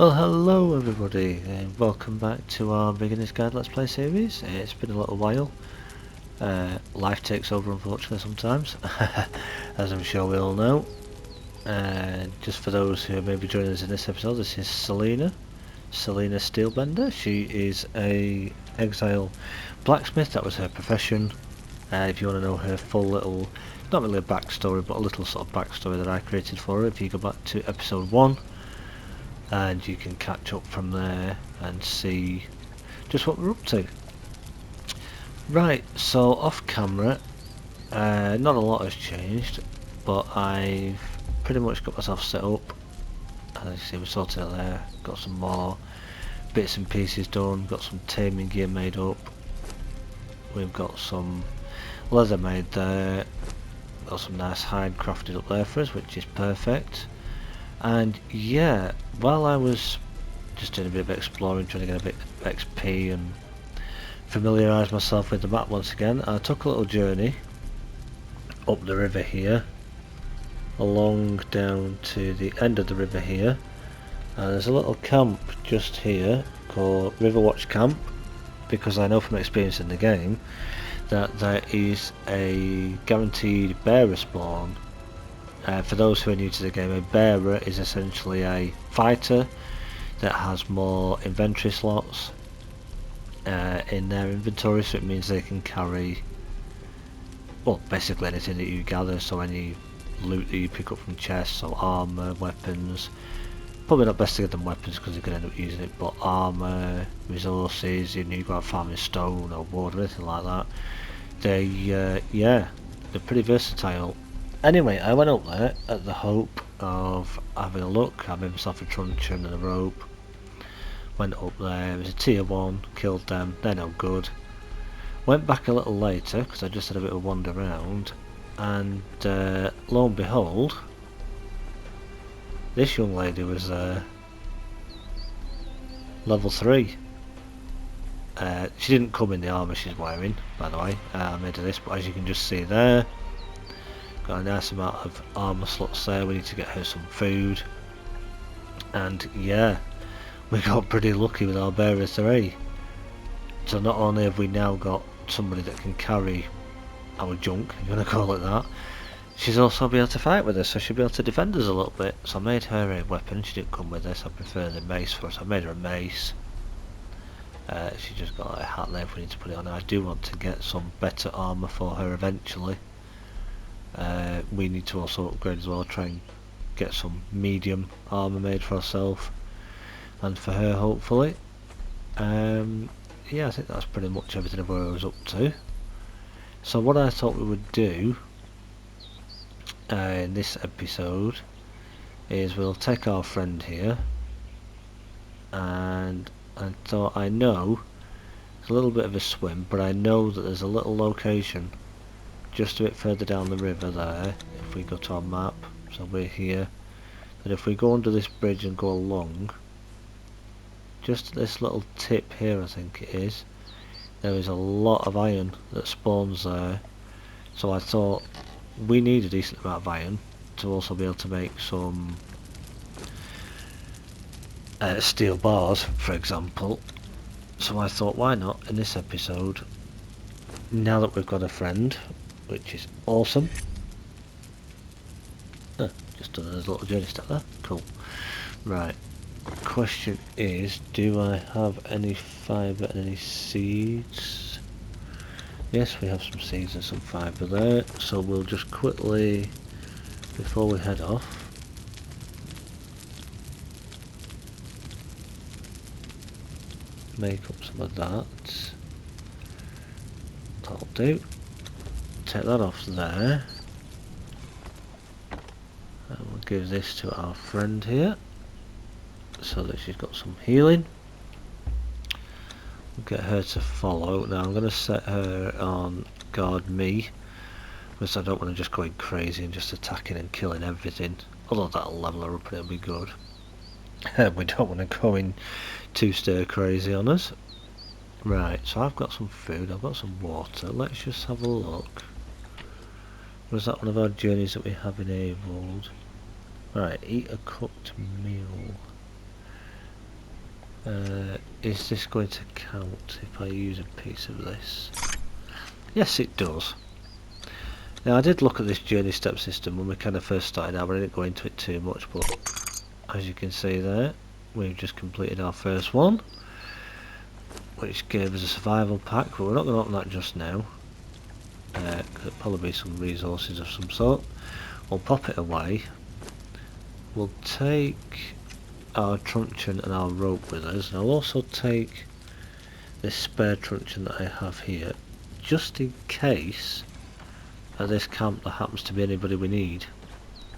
Well, hello everybody, and welcome back to our Beginner's Guide Let's Play series. It's been a little while. Life takes over, unfortunately, sometimes, as I'm sure we all know. Just for those who may be joining us in this episode, this is selena steelbender. She is a exile blacksmith. That was her profession. If you want to know her full little, not really a backstory, but a little sort of backstory that I created for her, if you go back to episode 1, and you can catch up from there and see just what we're up to. Right, so off camera, not a lot has changed, but I've pretty much got myself set up. As you see, we sorted it there, got some more bits and pieces done, got some taming gear made up, we've got some leather made there, got some nice hide crafted up there for us, which is perfect. And yeah, while I was just doing a bit of exploring, trying to get a bit of XP and familiarise myself with the map once again, I took a little journey up the river here, along down to the end of the river here, and there's a little camp just here called Riverwatch Camp, because I know from experience in the game that there is a guaranteed bearer spawn. For those who are new to the game, a bearer is essentially a fighter that has more inventory slots in their inventory, so it means they can carry, well, basically anything that you gather, so any loot that you pick up from chests, so armour, weapons. Probably not best to get them weapons because you can end up using it, but armour, resources, you go out farming stone or wood or anything like that. They, yeah, they're pretty versatile. Anyway, I went up there at the hope of having a look. I made myself a truncheon and a rope. Went up there, it was a tier 1, killed them, they're no good. Went back a little later, because I just had a bit of a wander around, and lo and behold, this young lady was level 3. She didn't come in the armour she's wearing, by the way. I made her this, but as you can just see there, got a nice amount of armour slots there. We need to get her some food, and yeah, we got pretty lucky with our bearer 3. So not only have we now got somebody that can carry our junk, if you want to call it that, she's also be able to fight with us, so she'll be able to defend us a little bit. So I made her a weapon. She didn't come with this, I prefer the mace for us. I made her a mace. She just got a hat there if we need to put it on. I do want to get some better armour for her eventually. We need to also upgrade as well, try and get some medium armour made for ourselves and for her, hopefully. Yeah, I think that's pretty much everything of where I was up to. So what I thought we would do in this episode is we'll take our friend here, and I thought, I know it's a little bit of a swim, but I know that there's a little location just a bit further down the river there. If we go to our map, so we're here, that if we go under this bridge and go along, just this little tip here, I think it is, there is a lot of iron that spawns there. So I thought we need a decent amount of iron to also be able to make some steel bars, for example. So I thought, why not in this episode, now that we've got a friend, which is awesome. Just done a little journey step there, cool. Right, question is, do I have any fibre and any seeds? Yes, we have some seeds and some fibre there, so we'll just quickly, before we head off, make up some of that. That'll do. Take that off there, and we'll give this to our friend here so that she's got some healing. We'll get her to follow. Now I'm going to set her on guard me, because I don't want to just going crazy and just attacking and killing everything, although that'll level her up and it'll be good. We don't want to go in too stir crazy on us. Right, so I've got some food, I've got some water. Let's just have a look. Was that one of our journeys that we have enabled? Right, eat a cooked meal. Is this going to count if I use a piece of this? Yes, it does. Now, I did look at this journey step system when we kind of first started out, but I didn't go into it too much, but as you can see there, we've just completed our first one, which gave us a survival pack, but we're not going to open that just now. There'll probably be some resources of some sort. We'll pop it away. We'll take our truncheon and our rope with us, and I'll also take this spare truncheon that I have here, just in case at this camp there happens to be anybody we need,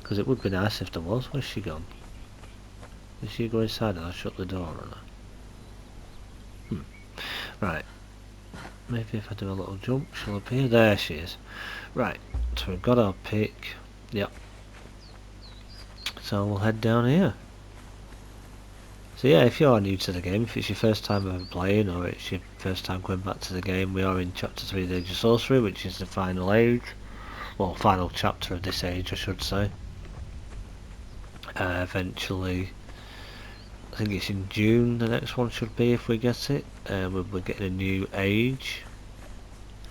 because it would be nice if there was. Where's she gone? Did she go inside and I shut the door on her? Right, maybe if I do a little jump she'll appear. There she is. Right, so we've got our pick. Yep, so we'll head down here. So yeah, if you are new to the game, if it's your first time ever playing, or it's your first time going back to the game, we are in chapter 3 of the Age of Sorcery, which is the final age. Well, final chapter of this age, I should say. Eventually, I think it's in June the next one should be, if we get it. We're getting a new age.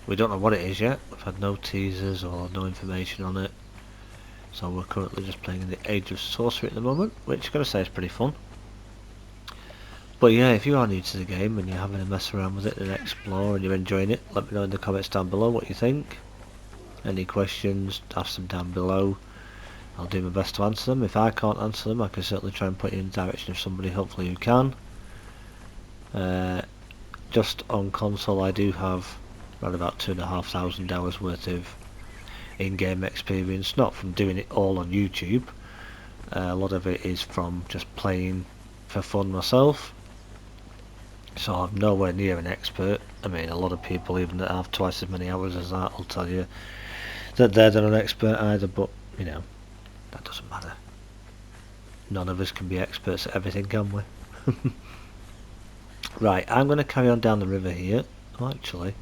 We don't know what it is yet. We've had no teasers or no information on it. So we're currently just playing in the Age of Sorcery at the moment, which I've got to say is pretty fun. But yeah, if you are new to the game and you're having a mess around with it and explore and you're enjoying it, let me know in the comments down below what you think. Any questions, ask them down below. I'll do my best to answer them. If I can't answer them, I can certainly try and put you in the direction of somebody hopefully who can. Just on console I do have around about 2,500 hours worth of in-game experience, not from doing it all on YouTube. A lot of it is from just playing for fun myself. So I'm nowhere near an expert. I mean, a lot of people even that have twice as many hours as that will tell you that they're not an expert either, but you know, that doesn't matter. None of us can be experts at everything, can we? Right, I'm going to carry on down the river here. Oh, actually,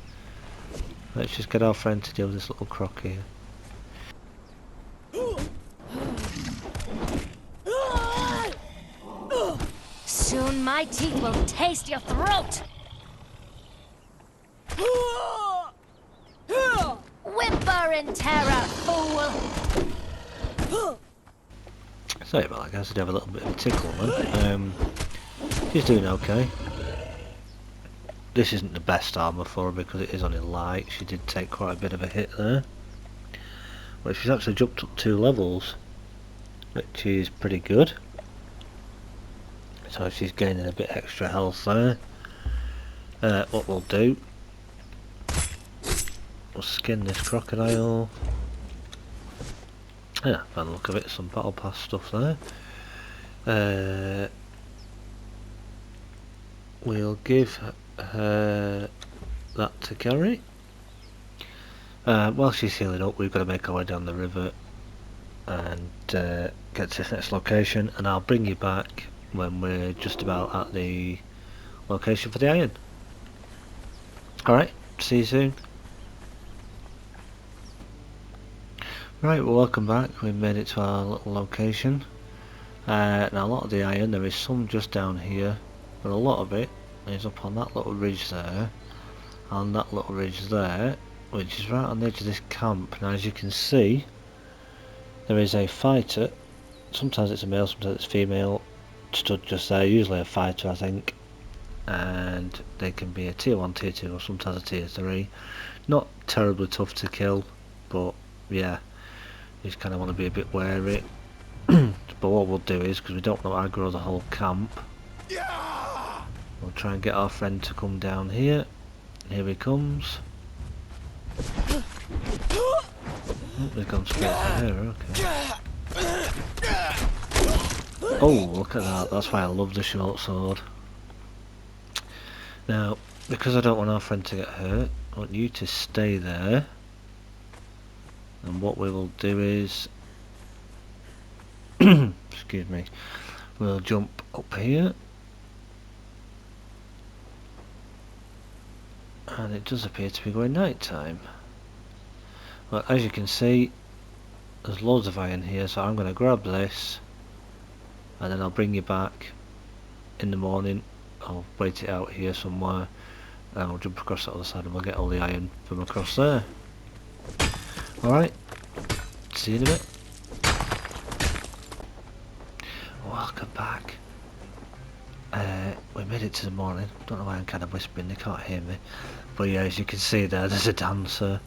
let's just get our friend to deal with this little croc here. Soon my teeth will taste your throat! Whimper in terror, fool! Sorry about that, guys. I did have a little bit of a tickle then. She's doing okay. This isn't the best armour for her because it is only light. She did take quite a bit of a hit there. But she's actually jumped up 2 levels, which is pretty good. So she's gaining a bit extra health there. What we'll do, we'll skin this crocodile. Yeah, by the look of it, some battle pass stuff there. We'll give her that to carry. While she's healing up, we've got to make our way down the river and get to this next location, and I'll bring you back when we're just about at the location for the iron. Alright, see you soon. Right, well, welcome back. We've made it to our little location. Now a lot of the iron, there is some just down here, but a lot of it is up on that little ridge there, and that little ridge there, which is right on the edge of this camp. Now as you can see, there is a fighter. Sometimes it's a male, sometimes it's female, stood just there, usually a fighter I think, and they can be a tier 1, tier 2 or sometimes a tier 3. Not terribly tough to kill, but yeah, you just kind of want to be a bit wary. But what we'll do is, because we don't want to aggro the whole camp, we'll try and get our friend to come down here. Here he comes. Oh, they've gone straight for her, okay. Oh, look at that, that's why I love the short sword. Now, because I don't want our friend to get hurt, I want you to stay there. And what we will do is, excuse me, we'll jump up here. And it does appear to be going night time. Well, as you can see, there's loads of iron here, so I'm going to grab this and then I'll bring you back in the morning I'll wait it out here somewhere, and I'll jump across the other side and we'll get all the iron from across there. Alright, see you in a bit. Welcome back. We made it to the morning. Don't know why I'm kind of whispering, they can't hear me. But yeah, as you can see there's a dancer.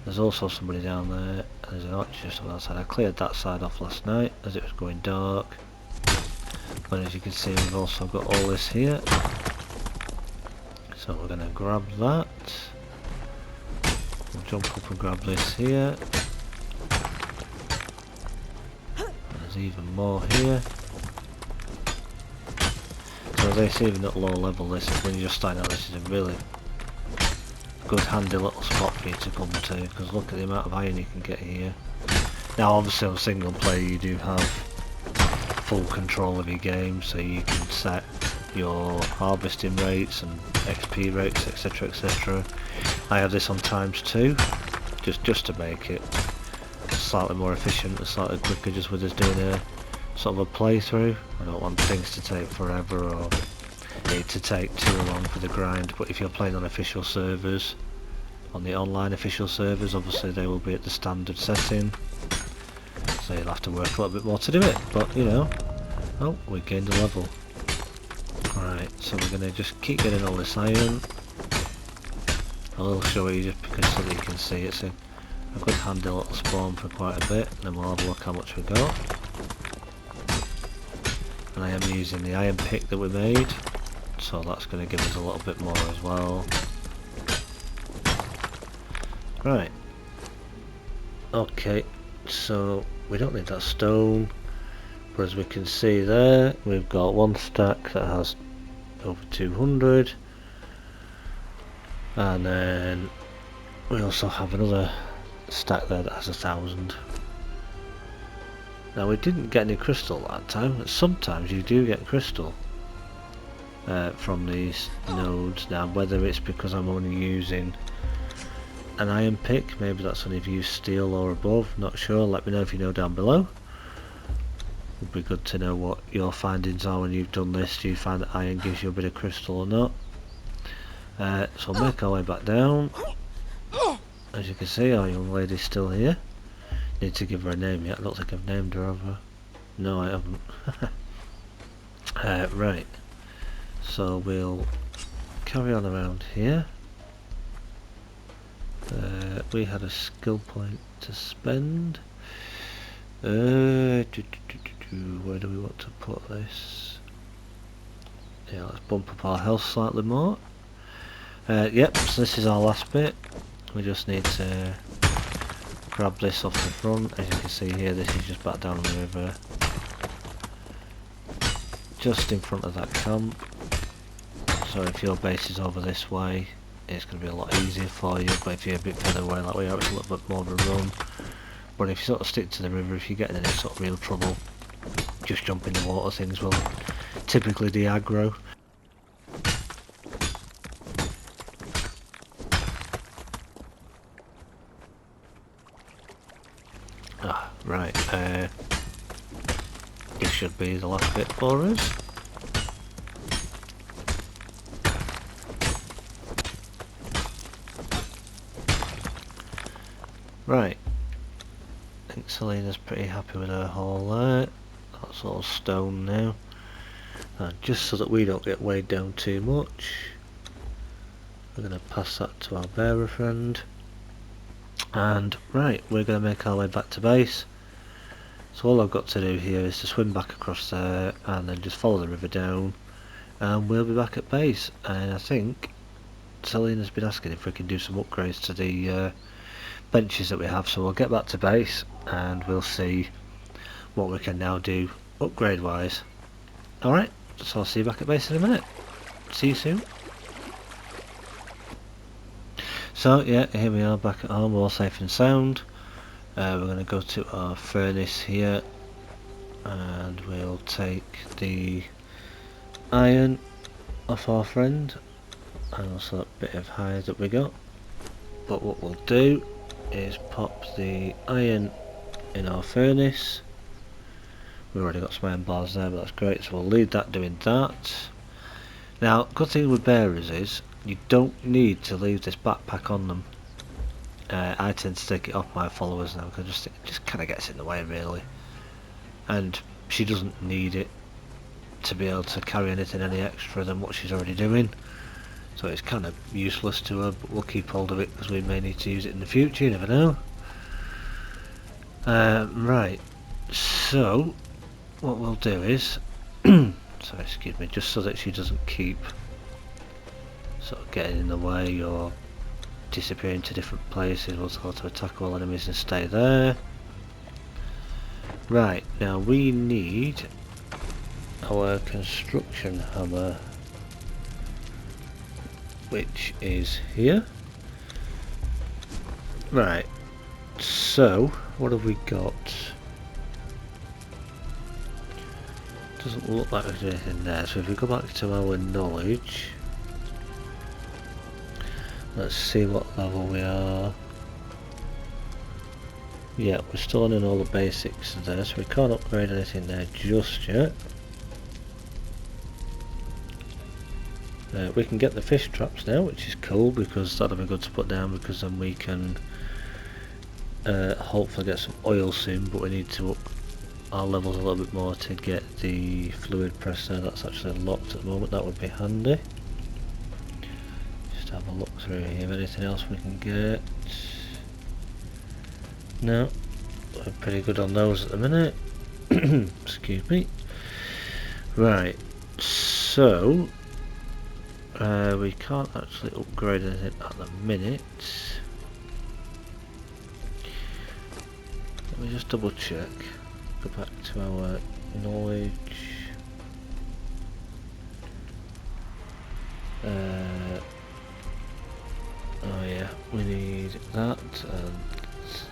There's also somebody down there. There's an archer just on that side. I cleared that side off last night as it was going dark. But as you can see, we've also got all this here. So we're going to grab that. We'll jump up and grab this here. There's even more here. So as I say, even at low level, this is when you're just starting out, this is a really good handy little spot for you to come to, because look at the amount of iron you can get here. Now obviously on single player you do have full control of your game, so you can set your harvesting rates and XP rates, etc, etc. I have this on ×2 just to make it slightly more efficient and slightly quicker, just with us doing a sort of a playthrough. I don't want things to take forever or it to take too long for the grind, but if you're playing on official servers, on the online official servers, obviously they will be at the standard setting, so you'll have to work a little bit more to do it, but you know. Oh, we gained a level. Right, so we're going to just keep getting all this iron. I will show you just because so that you can see it's a good handy little spawn for quite a bit, and then we'll have a look how much we got. And I am using the iron pick that we made, so that's going to give us a little bit more as well. Right. Okay, so we don't need that stone, but as we can see there, we've got one stack that has over 200, and then we also have another stack there that has 1,000. Now we didn't get any crystal that time, but sometimes you do get crystal from these nodes. Now whether it's because I'm only using an iron pick, maybe that's only if you use steel or above, not sure, let me know if you know down below. Would be good to know what your findings are when you've done this. Do you find that iron gives you a bit of crystal or not? So we'll make our way back down. As you can see, our young lady's still here. Need to give her a name yet. I don't think I've named her, have I? No, I haven't. Right. So we'll carry on around here. We had a skill point to spend. Where do we want to put this? Yeah, let's bump up our health slightly more. Yep, so this is our last bit. We just need to grab this off the front. As you can see here, this is just back down the river, just in front of that camp. So if your base is over this way, it's going to be a lot easier for you, but if you're a bit further away like we are, it's a little bit more of a run. But if you sort of stick to the river, if you get in any sort of real trouble, just jump in the water, things will typically de-aggro. Right, this should be the last bit for us. Right, I think Selena's pretty happy with her haul there. That's all stone now. And just so that we don't get weighed down too much, we're going to pass that to our bearer friend. And right, we're going to make our way back to base. So all I've got to do here is to swim back across there and then just follow the river down, and we'll be back at base. And I think Selena's been asking if we can do some upgrades to the benches that we have, so we'll get back to base and we'll see what we can now do upgrade wise. Alright, so I'll see you back at base in a minute. See you soon. So yeah, here we are back at home, we're all safe and sound. We're going to go to our furnace here and we'll take the iron off our friend and also that bit of hide that we got. But what we'll do is pop the iron in our furnace. We've already got some iron bars there, but that's great, so we'll leave that doing that. Now, good thing with bearers is you don't need to leave this backpack on them. I tend to take it off my followers now because it just kind of gets in the way really, and she doesn't need it to be able to carry anything any extra than what she's already doing, so it's kind of useless to her, but we'll keep hold of it because we may need to use it in the future, you never know. Right, so what we'll do is sorry, excuse me, just so that she doesn't keep sort of getting in the way or disappearing to different places, we'll tell her to attack all enemies and stay there. Right, now we need our construction hammer, which is here. Right, so what have we got? Doesn't look like there's anything there, so if we go back to our knowledge, let's see what level we are. Yeah, we're still on all the basics there, so we can't upgrade anything there just yet. We can get the fish traps now, which is cool because that'll be good to put down, because then we can hopefully get some oil soon, but we need to up our levels a little bit more to get the fluid press there. That's actually locked at the moment, that would be handy. Just have a look through here, anything else we can get? No, we're pretty good on those at the minute. Excuse me. Right, so we can't actually upgrade anything at the minute. Let me just double check. Go back to our knowledge. Oh yeah, we need that and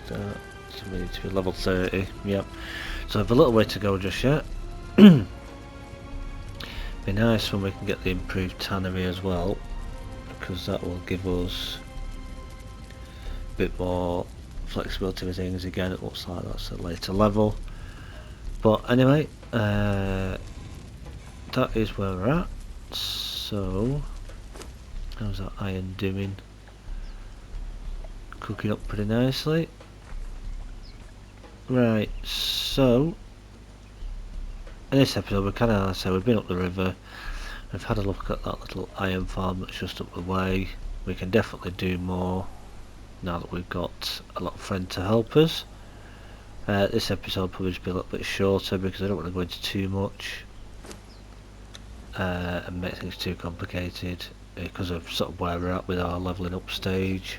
that. So we need to be level 30. Yep. So I have a little way to go just yet. Be nice when we can get the improved tannery as well, because that will give us a bit more flexibility with things. Again, it looks like that's a later level, but anyway, that is where we're at. So how's that iron doing? Cooking up pretty nicely. Right, so in this episode, we've been up the river, we've had a look at that little iron farm that's just up the way. We can definitely do more now that we've got a lot of friends to help us. This episode will probably just be a little bit shorter because I don't want to go into too much and make things too complicated because of sort of where we're at with our levelling up stage.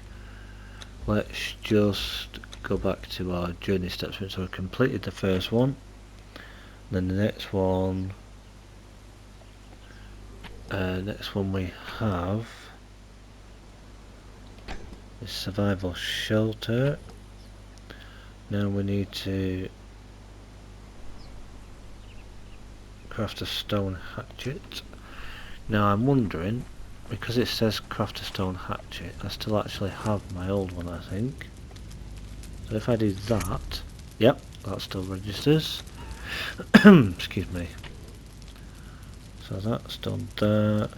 Let's just go back to our journey steps. So we completed the first one, then the next one we have is survival shelter. Now we need to craft a stone hatchet. Now I'm wondering, because it says craft a stone hatchet, I still actually have my old one, I think. So if I do that, yep, that still registers. Excuse me. So that's done there.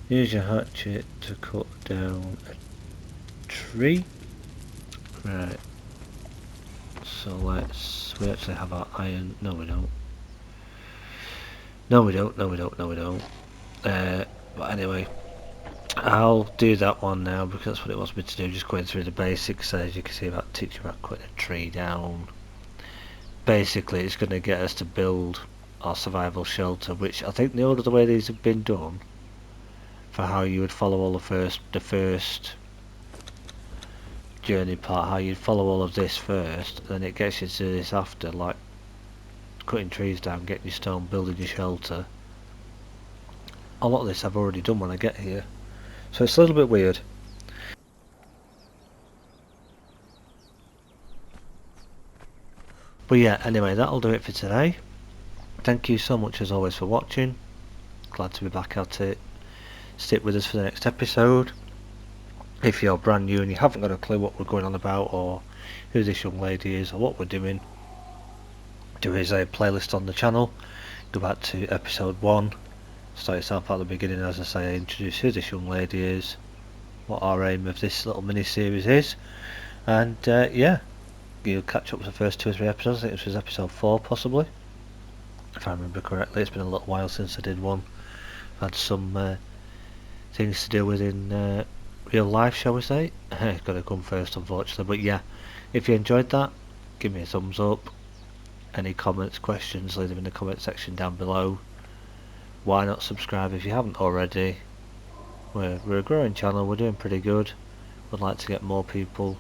Use your hatchet to cut down a tree. Right. So we actually have our iron. No we don't. No we don't, no we don't, no we don't. But anyway, I'll do that one now because that's what it wants me to do, just going through the basics. So as you can see, about teaching about cutting a tree down. Basically it's going to get us to build our survival shelter, which I think the older the way these have been done, for how you would follow all the first journey part, how you'd follow all of this first, then it gets you to this after, like cutting trees down, getting your stone, building your shelter. A lot of this I've already done when I get here, so it's a little bit weird. But yeah, anyway, that'll do it for today. Thank you so much as always for watching. Glad to be back at it. Stick with us for the next episode. If you're brand new and you haven't got a clue what we're going on about, or who this young lady is, or what we're doing, there is a playlist on the channel. Go back to episode 1, start yourself out at the beginning. As I say, I introduce who this young lady is, what our aim of this little mini-series is, and yeah, you'll catch up with the first 2 or 3 episodes. I think this was episode 4 possibly, if I remember correctly. It's been a little while since I did one. I've had some things to deal with in real life, shall we say. It's got to come first, unfortunately. But yeah, if you enjoyed that, give me a thumbs up. Any comments, questions, leave them in the comment section down below. Why not subscribe if you haven't already? We're a growing channel, we're doing pretty good. Would like to get more people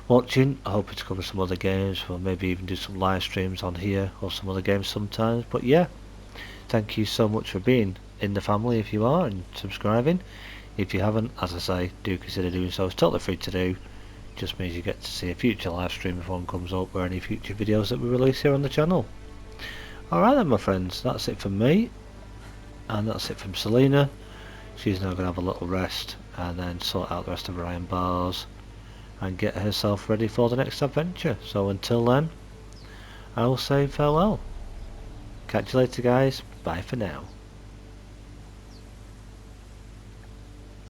watching. I hope to cover some other games, or maybe even do some live streams on here or some other games sometimes. But yeah, thank you so much for being in the family if you are, and subscribing. If you haven't, as I say, do consider doing so. It's totally free to do. Just means you get to see a future live stream if one comes up, or any future videos that we release here on the channel. Alright then, my friends, that's it from me, and that's it from Selena. She's now going to have a little rest and then sort out the rest of her iron bars and get herself ready for the next adventure. So until then, I will say farewell. Catch you later, guys. Bye for now.